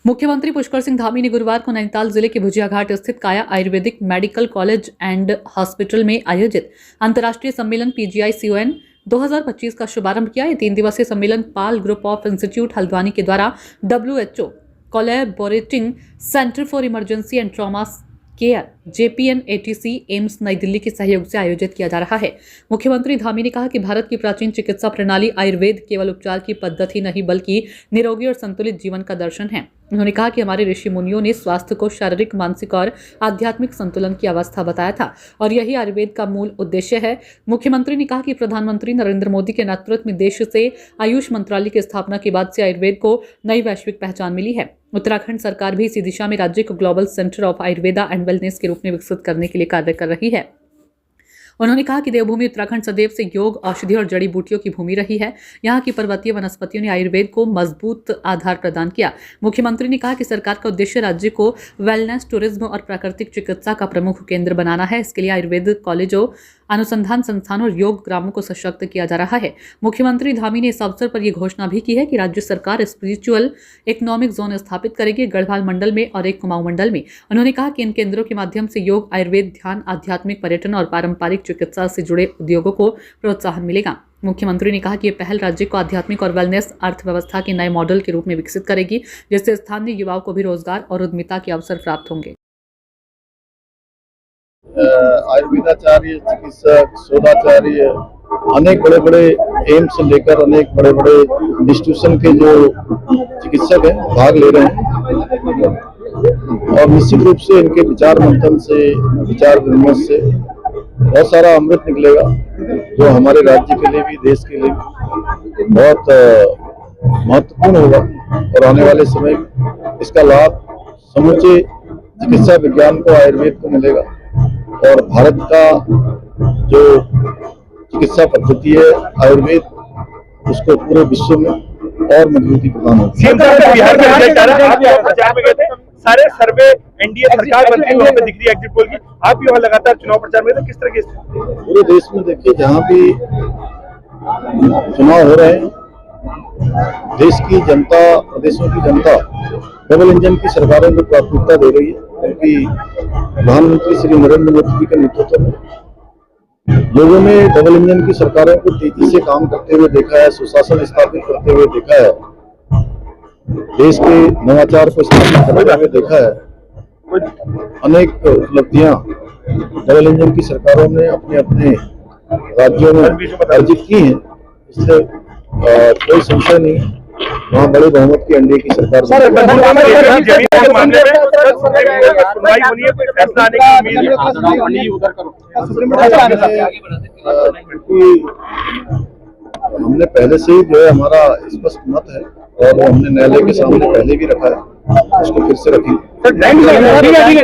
मुख्यमंत्री पुष्कर सिंह धामी ने गुरुवार को नैनीताल जिले के भुजिया घाट स्थित काया Ayurvedic medical college and hospital में आयोजित अंतर्राष्ट्रीय सम्मेलन PGI-CON 2025 का शुभारंभ किया। ये 3 दिवसीय सम्मेलन पाल ग्रुप ऑफ इंस्टीट्यूट हल्द्वानी के द्वारा WHO collaborating centre for emergency and trauma care JPN-ATC AIIMS नई दिल्ली के सहयोग से आयोजित किया जा रहा है। मुख्यमंत्री धामी ने कहा कि भारत की प्राचीन चिकित्सा प्रणाली आयुर्वेद केवल उपचार की पद्धति नहीं बल्कि निरोगी और संतुलित जीवन का दर्शन है। उन्होंने कहा कि हमारे ऋषि मुनियों ने स्वास्थ्य को शारीरिक, मानसिक और आध्यात्मिक संतुलन की अवस्था बताया था और यही आयुर्वेद का मूल उद्देश्य है। मुख्यमंत्री ने कहा कि प्रधानमंत्री नरेंद्र मोदी के नेतृत्व में देश से आयुष मंत्रालय की स्थापना के बाद से आयुर्वेद को नई वैश्विक पहचान मिली है। उत्तराखंड सरकार भी इसी दिशा में राज्य को global centre of Ayurveda and wellness के रूप में विकसित करने के लिए कार्य कर रही है। उन्होंने कहा कि देवभूमि उत्तराखंड सदैव से योग, औषधि और जड़ी बूटियों की भूमि रही है। यहाँ की पर्वतीय वनस्पतियों ने आयुर्वेद को मजबूत आधार प्रदान किया। मुख्यमंत्री ने कहा कि सरकार का उद्देश्य राज्य को वेलनेस, टूरिज्म और प्राकृतिक चिकित्सा का प्रमुख केंद्र बनाना है। इसके लिए आयुर्वेद कॉलेजों, अनुसंधान संस्थानों और योग ग्रामों को सशक्त किया जा रहा है। मुख्यमंत्री धामी ने इस अवसर पर यह घोषणा भी की है कि राज्य सरकार स्पिरिचुअल इकोनॉमिक जोन स्थापित करेगी, गढ़वाल मंडल में और एक कुमाऊं मंडल में। उन्होंने कहा कि इन केंद्रों के माध्यम से योग, आयुर्वेद, ध्यान, आध्यात्मिक पर्यटन और पारंपरिक चिकित्सा से जुड़े उद्योगों को प्रोत्साहन मिलेगा। मुख्यमंत्री ने कहा कि यह पहल राज्य को आध्यात्मिक और वेलनेस अर्थव्यवस्था के नए मॉडल के रूप में विकसित करेगी, जिससे स्थानीय युवाओं को भी रोजगार और उद्यमिता के अवसर प्राप्त होंगे। आयुर्वेदाचार्य, चिकित्सक, शोधाचार्य, अनेक बड़े बड़े एम्स से लेकर अनेक बड़े बड़े इंस्टीट्यूशन के जो चिकित्सक हैं भाग ले रहे हैं और निश्चित रूप से इनके विचार मंथन से, विचार विमर्श से बहुत सारा अमृत निकलेगा जो हमारे राज्य के लिए भी, देश के लिए भी बहुत महत्वपूर्ण होगा और आने वाले समय इसका लाभ समूचे चिकित्सा विज्ञान को, आयुर्वेद को मिलेगा और भारत का जो चिकित्सा पद्धति है आयुर्वेद, उसको पूरे विश्व में और मजबूती प्रदान होगी। सारे सर्वे एनडीए सरकार बनती वहाँ पे दिख रही है एग्जिट पोल की, आप भी वहाँ लगातार चुनाव प्रचार में, तो किस तरह की पूरे देश में देखिए जहाँ भी चुनाव हो रहे हैं देश की जनता, प्रदेशों की जनता डबल इंजन की सरकारों को प्राथमिकता दे रही है, क्योंकि प्रधानमंत्री श्री नरेंद्र मोदी जी के नेतृत्व में लोगों ने डबल इंजन की सरकारों को तेजी से काम करते हुए देखा है, सुशासन स्थापित करते हुए देखा है, देश के नवाचार को स्थापित करते हुए देखा है। अनेक उपलब्धियां डबल इंजन की सरकारों ने अपने अपने राज्यों में अर्जित की हैं, इससे कोई संशय नहीं, वहाँ बड़े बहुमत की एनडीए की सरकार हमने पहले से ही जो है हमारा स्पष्ट मत है और हमने न्यायालय के सामने पहले भी रखा है, उसको फिर से रखेंगे।